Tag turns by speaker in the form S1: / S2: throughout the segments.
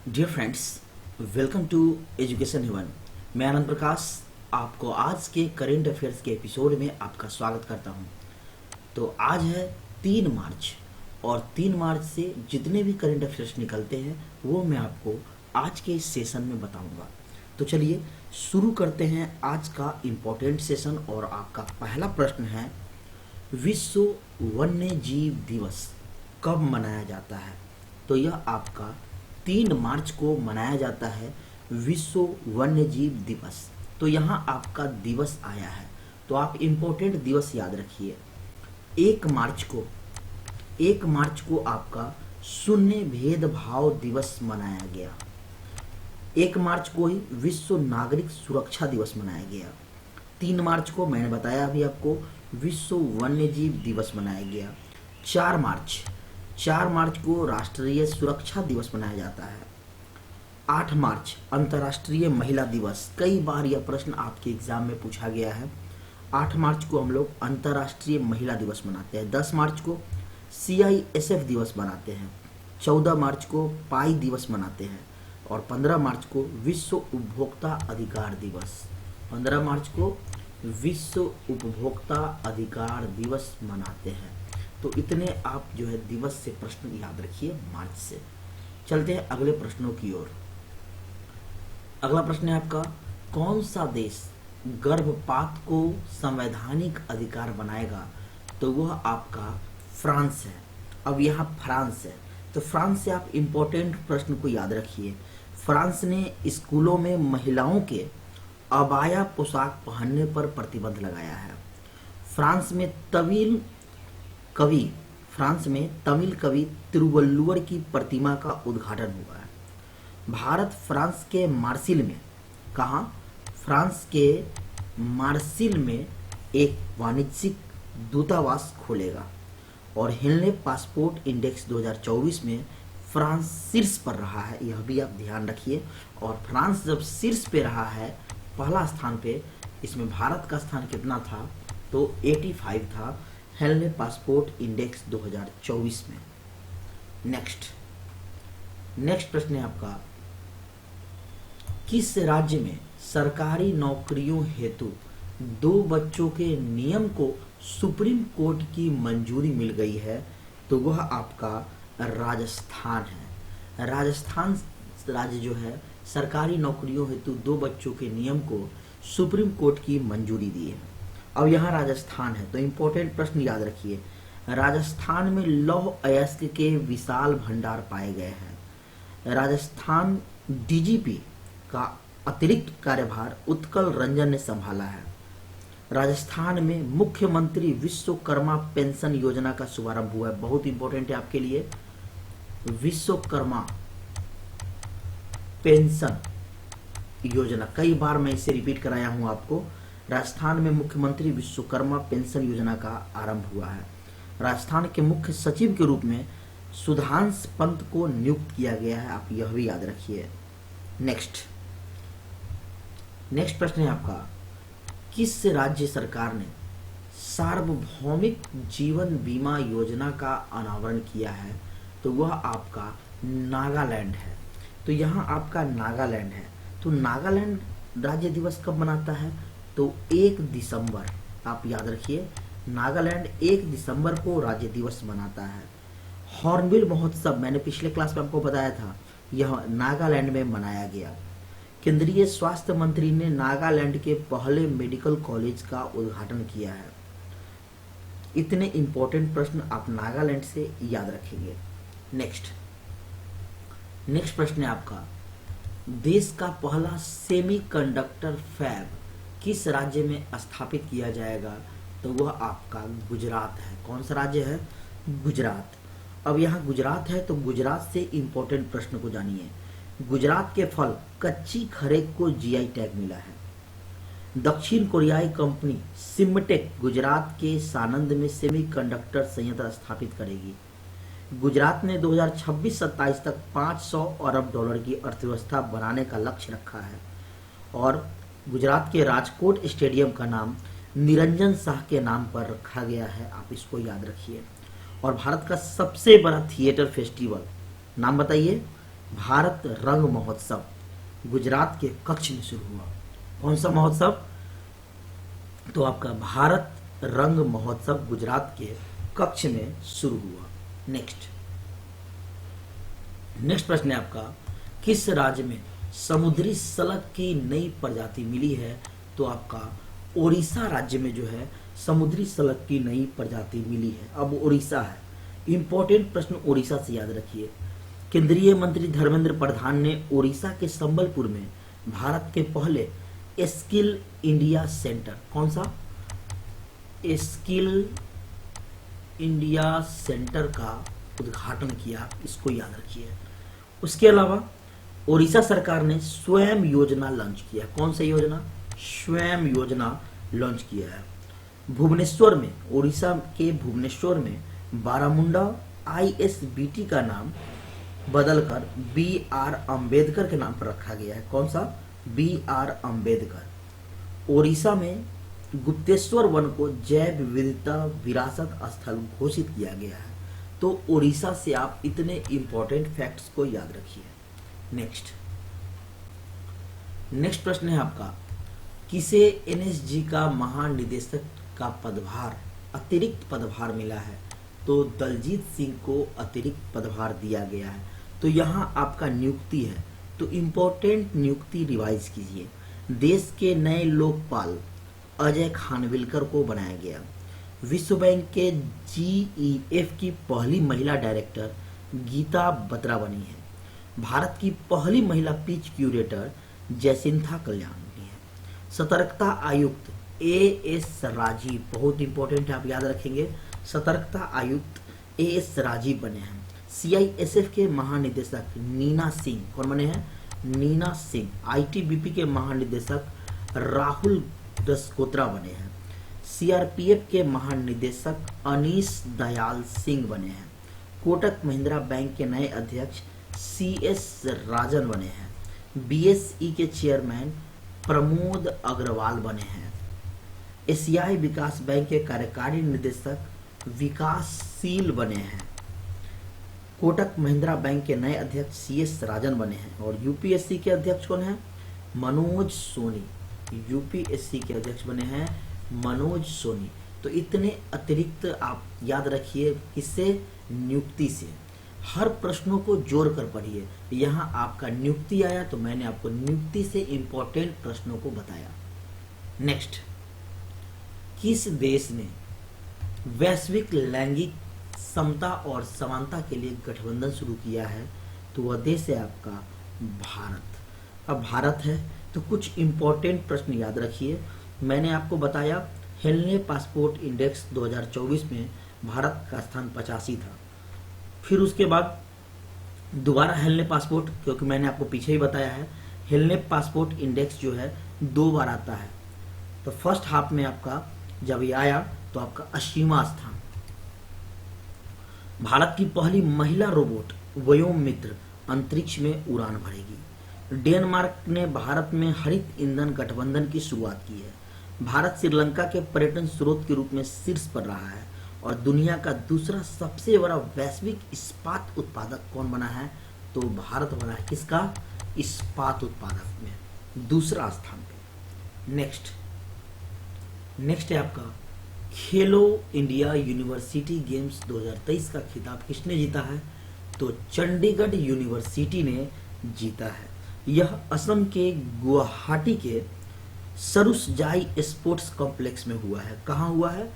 S1: Dear friends, welcome to Education Haven. मैं आनंद प्रकाश आपको आज के करेंट अफेयर्स के एपिसोड में आपका स्वागत करता हूं। तो आज है 3 मार्च और 3 मार्च से जितने भी करेंट अफेयर्स निकलते हैं वो मैं आपको आज के इस सेशन में बताऊंगा। तो चलिए शुरू करते हैं आज का इम्पोर्टेंट सेशन। और आपका पहला प्रश्न है, विश्व वन्य जीव दिवस कब मनाया जाता है? तो यह आपका 3 मार्च को मनाया जाता है विश्व वन्य जीव दिवस। तो यहाँ आपका दिवस आया है, तो आप इम्पोर्टेंट दिवस याद रखिए। 1 मार्च को आपका शून्य भेदभाव दिवस मनाया गया। 1 मार्च को ही विश्व नागरिक सुरक्षा दिवस मनाया गया। 3 मार्च को मैंने बताया अभी आपको विश्व वन्य जीव दिवस मनाया गया। 4 मार्च को राष्ट्रीय सुरक्षा दिवस मनाया जाता है। 8 मार्च अंतर्राष्ट्रीय महिला दिवस। कई बार यह प्रश्न आपके एग्जाम में पूछा गया है। 8 मार्च को हम लोग अंतर्राष्ट्रीय महिला दिवस मनाते हैं। 10 मार्च को CISF दिवस मनाते हैं। 14 मार्च को पाई दिवस मनाते हैं और 15 मार्च को विश्व उपभोक्ता अधिकार दिवस। 15 मार्च को विश्व उपभोक्ता अधिकार दिवस मनाते हैं। तो इतने आप जो है दिवस से प्रश्न याद रखिए मार्च से। चलते हैं अगले प्रश्नों की ओर। अगला प्रश्न है आपका, कौन सा देश गर्भपात को संवैधानिक अधिकार बनाएगा? तो वह आपका फ्रांस है। अब यहाँ फ्रांस है, तो फ्रांस से आप इम्पोर्टेंट प्रश्न को याद रखिए। फ्रांस ने स्कूलों में महिलाओं के अबाया पोशाक पहनने पर प्रतिबंध लगाया है। फ्रांस में तमिल कवि तिरुवल्लुवर की प्रतिमा का उद्घाटन हुआ है। भारत फ्रांस के मार्सिल में, कहाँ? फ्रांस के मार्सिल में एक वाणिज्यिक दूतावास खोलेगा। और हेनले पासपोर्ट इंडेक्स 2024 में फ्रांस शीर्ष पर रहा है, यह भी आप ध्यान रखिए। और फ्रांस जब शीर्ष पे रहा है, पहला स्थान पे, इसमें भारत का स्थान कितना था? तो 85 था हेनले पासपोर्ट इंडेक्स 2024 में। नेक्स्ट प्रश्न है आपका, किस राज्य में सरकारी नौकरियों हेतु 2 बच्चों के नियम को सुप्रीम कोर्ट की मंजूरी मिल गई है? तो वह आपका राजस्थान है। राजस्थान राज्य जो है सरकारी नौकरियों हेतु 2 बच्चों के नियम को सुप्रीम कोर्ट की मंजूरी दी है। अब यहाँ राजस्थान है, तो इम्पोर्टेंट प्रश्न याद रखिए। राजस्थान में लौह अयस्क के विशाल भंडार पाए गए हैं। राजस्थान DGP का अतिरिक्त कार्यभार उत्कल रंजन ने संभाला है। राजस्थान में मुख्यमंत्री विश्वकर्मा पेंशन योजना का शुभारंभ हुआ है। बहुत इंपॉर्टेंट है आपके लिए, विश्वकर्मा पेंशन योजना। कई बार मैं इसे रिपीट कराया हूं आपको। राजस्थान में मुख्यमंत्री विश्वकर्मा पेंशन योजना का आरंभ हुआ है। राजस्थान के मुख्य सचिव के रूप में सुधांश पंत को नियुक्त किया गया है, आप यह भी याद रखिए। नेक्स्ट प्रश्न है आपका, किस राज्य सरकार ने सार्वभौमिक जीवन बीमा योजना का अनावरण किया है? तो वह आपका नागालैंड है। तो यहाँ आपका नागालैंड है। तो नागालैंड राज्य दिवस कब मनाता है? तो 1 दिसंबर, आप याद रखिए, नागालैंड 1 दिसंबर को राज्य दिवस मनाता है। हॉर्नबिल महोत्सव मैंने पिछले क्लास में आपको बताया था, यह नागालैंड में मनाया गया। केंद्रीय स्वास्थ्य मंत्री ने नागालैंड के पहले मेडिकल कॉलेज का उद्घाटन किया है। इतने इंपॉर्टेंट प्रश्न आप नागालैंड से याद रखेंगे। नेक्स्ट प्रश्न है आपका, देश का पहला सेमीकंडक्टर फैब किस राज्य में स्थापित किया जाएगा? तो वह आपका गुजरात है। कौन सा राज्य है? गुजरात। अब यहाँ गुजरात है, तो गुजरात से इंपॉर्टेंट प्रश्न को जानिए। गुजरात के फल कच्ची खरेक को GI टैग मिला है। दक्षिण कोरियाई कंपनी सिमटेक गुजरात के सानंद में सेमीकंडक्टर संयंत्र स्थापित करेगी। गुजरात ने 2026-27 तक $500 अरब की अर्थव्यवस्था बनाने का लक्ष्य रखा है। और गुजरात के राजकोट स्टेडियम का नाम निरंजन शाह के नाम पर रखा गया है, आप इसको याद रखिए। और भारत का सबसे बड़ा थिएटर फेस्टिवल, नाम बताइए? भारत रंग महोत्सव गुजरात के कच्छ में शुरू हुआ। कौन सा महोत्सव? तो आपका भारत रंग महोत्सव गुजरात के कच्छ में शुरू हुआ। नेक्स्ट प्रश्न है आपका, किस राज्य में समुद्री सलग की नई प्रजाति मिली है? तो आपका ओडिशा राज्य में जो है समुद्री सलग की नई प्रजाति मिली है। अब ओडिशा है, इंपॉर्टेंट प्रश्न ओडिशा से याद रखिए। केंद्रीय मंत्री धर्मेंद्र प्रधान ने ओडिशा के संबलपुर में भारत के पहले स्किल इंडिया सेंटर, कौन सा? स्किल इंडिया सेंटर का उद्घाटन किया, इसको याद रखिए। उसके अलावा ओडिशा सरकार ने स्वयं योजना लॉन्च किया। कौन सा योजना? स्वयं योजना लॉन्च किया है। भुवनेश्वर में, ओडिशा के भुवनेश्वर में बारामुंडा ISBT का नाम बदलकर BR अम्बेडकर के नाम पर रखा गया है। कौन सा? BR अम्बेडकर। ओडिशा में गुप्तेश्वर वन को जैव विविधता विरासत स्थल घोषित किया गया है। तो ओडिशा से आप इतने इंपॉर्टेंट फैक्ट्स को याद रखिए। नेक्स्ट प्रश्न है आपका, किसे NSG का महानिदेशक का पदभार, अतिरिक्त पदभार मिला है? तो दलजीत सिंह को अतिरिक्त पदभार दिया गया है। तो यहाँ आपका नियुक्ति है, तो इंपॉर्टेंट नियुक्ति रिवाइज कीजिए। देश के नए लोकपाल अजय खानविलकर को बनाया गया। विश्व बैंक के GEF की पहली महिला डायरेक्टर गीता बत्रा बनी है। भारत की पहली महिला पिच क्यूरेटर जयसिंथा कल्याण बनी है। सतर्कता आयुक्त AS राजीव, बहुत इंपॉर्टेंट है, आप याद रखेंगे। सतर्कता आयुक्त AS राजीव बने हैं। CISF के महानिदेशक नीना सिंह, कौन बने हैं? नीना सिंह। ITBP के महानिदेशक राहुल दसकोत्रा बने हैं। CRPF के महानिदेशक अनीश दयाल सिंह बने हैं। कोटक महिंद्रा बैंक के नए अध्यक्ष CS राजन बने हैं। BSE के चेयरमैन प्रमोद अग्रवाल बने हैं। एशियाई विकास बैंक के कार्यकारी निदेशक विकासशील बने हैं। कोटक महिंद्रा बैंक के नए अध्यक्ष CS राजन बने हैं। और UPSC के अध्यक्ष कौन है? मनोज सोनी। UPSC के अध्यक्ष बने हैं मनोज सोनी। तो इतने अतिरिक्त आप याद रखिए, किससे? नियुक्ति से। हर प्रश्नों को जोड़कर पढ़िए। यहाँ आपका नियुक्ति आया तो मैंने आपको नियुक्ति से इंपॉर्टेंट प्रश्नों को बताया। नेक्स्ट, किस देश ने वैश्विक लैंगिक समता और समानता के लिए गठबंधन शुरू किया है? तो वह देश है आपका भारत। अब भारत है तो कुछ इंपॉर्टेंट प्रश्न याद रखिए। मैंने आपको बताया हेलने पासपोर्ट इंडेक्स 2024 में भारत का स्थान 85 था। फिर उसके बाद दोबारा हेलने पासपोर्ट, क्योंकि मैंने आपको पीछे ही बताया है हेलने पासपोर्ट इंडेक्स जो है 2 बार आता है। तो फर्स्ट हाफ में आपका जब ये आया तो आपका 80वां स्थान। भारत की पहली महिला रोबोट व्योममित्र अंतरिक्ष में उड़ान भरेगी। डेनमार्क ने भारत में हरित ईंधन गठबंधन की शुरुआत की है। भारत श्रीलंका के पर्यटन स्रोत के रूप में शीर्ष पर रहा है और दुनिया का दूसरा सबसे बड़ा वैश्विक इस्पात उत्पादक कौन बना है? तो भारत बना है। किसका? इस्पात उत्पादक में दूसरा स्थान पे। नेक्स्ट है आपका खेलो इंडिया यूनिवर्सिटी गेम्स 2023 का खिताब किसने जीता है? तो चंडीगढ़ यूनिवर्सिटी ने जीता है। यह असम के गुवाहाटी के सरुसजाई स्पोर्ट्स कॉम्प्लेक्स में हुआ है। कहाँ हुआ है?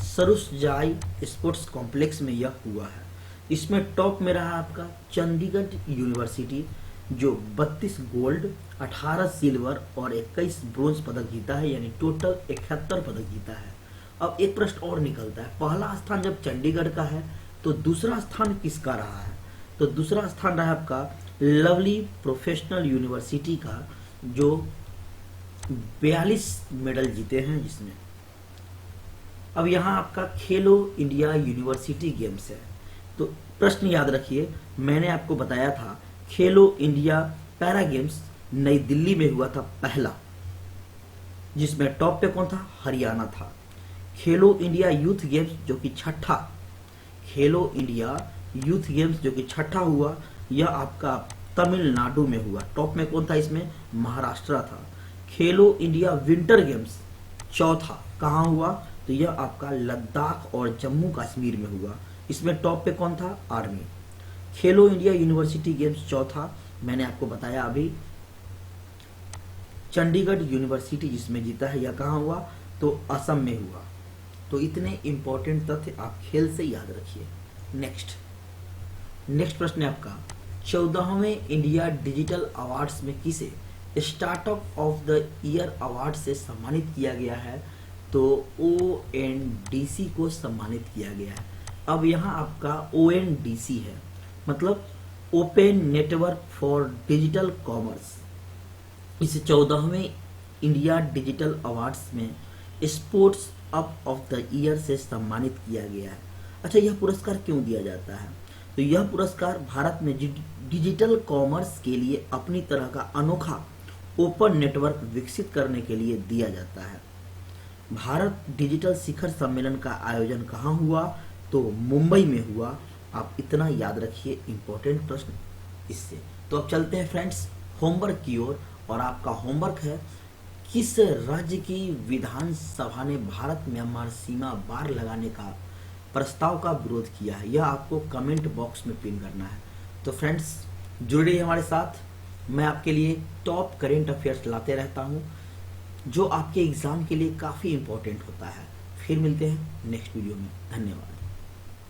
S1: सरुसजाई स्पोर्ट्स कॉम्प्लेक्स में यह हुआ है। इसमें टॉप में रहा आपका चंडीगढ़ यूनिवर्सिटी जो 32 गोल्ड, 18 सिल्वर और 21 ब्रोंज पदक जीता है, यानी टोटल 71 पदक जीता है। अब एक प्रश्न और निकलता है, पहला स्थान जब चंडीगढ़ का है तो दूसरा स्थान किसका रहा है? तो दूसरा स्थान रहा आपका लवली प्रोफेशनल यूनिवर्सिटी का जो 42 मेडल जीते हैं जिसमें। अब यहाँ आपका खेलो इंडिया यूनिवर्सिटी गेम्स है। तो प्रश्न याद रखिए, मैंने आपको बताया था खेलो इंडिया पैरा गेम्स नई दिल्ली में हुआ था पहला, जिसमें टॉप पे कौन था? हरियाणा था। खेलो इंडिया यूथ गेम्स जो कि छठा, खेलो इंडिया यूथ गेम्स जो कि छठा हुआ, यह आपका तमिलनाडु में हुआ। टॉप में कौन था इसमें? महाराष्ट्र था। खेलो इंडिया विंटर गेम्स चौथा कहाँ हुआ? तो यह आपका लद्दाख और जम्मू कश्मीर में हुआ। इसमें टॉप पे कौन था? आर्मी। खेलो इंडिया यूनिवर्सिटी गेम्स चौथा, मैंने आपको बताया अभी, चंडीगढ़ यूनिवर्सिटी जिसमें जीता है, यह कहाँ हुआ? तो असम में हुआ। तो इतने इंपॉर्टेंट तथ्य आप खेल से याद रखिए। नेक्स्ट प्रश्न है आपका, 14वें इंडिया डिजिटल अवार्ड्स में किसे startup of the year award से सम्मानित किया गया है? तो ONDC को सम्मानित किया गया है। अब यहाँ आपका ONDC है, मतलब open network for digital commerce. इसे 14वें इंडिया डिजिटल अवार्ड्स में sports up of the year से सम्मानित किया गया है। अच्छा, यह पुरस्कार क्यों दिया जाता है? तो यह पुरस्कार भारत में डिजिटल कॉमर्स के लिए अपनी तरह का अनोखा ओपन नेटवर्क विकसित करने के लिए दिया जाता है। भारत डिजिटल शिखर सम्मेलन का आयोजन कहाँ हुआ? तो मुंबई में हुआ। आप इतना याद रखिए, इंपॉर्टेंट प्रश्न इससे। तो अब चलते हैं फ्रेंड्स होमवर्क की ओर, और आपका होमवर्क है, किस राज्य की विधानसभा ने भारत म्यांमार सीमा बार लगाने का प्रस्ताव का विरोध किया है? यह आपको कमेंट बॉक्स में पिन करना है। तो फ्रेंड्स जुड़ रहिए हमारे साथ, मैं आपके लिए टॉप करेंट अफेयर्स लाते रहता हूं जो आपके एग्जाम के लिए काफ़ी इंपॉर्टेंट होता है। फिर मिलते हैं नेक्स्ट वीडियो में। धन्यवाद।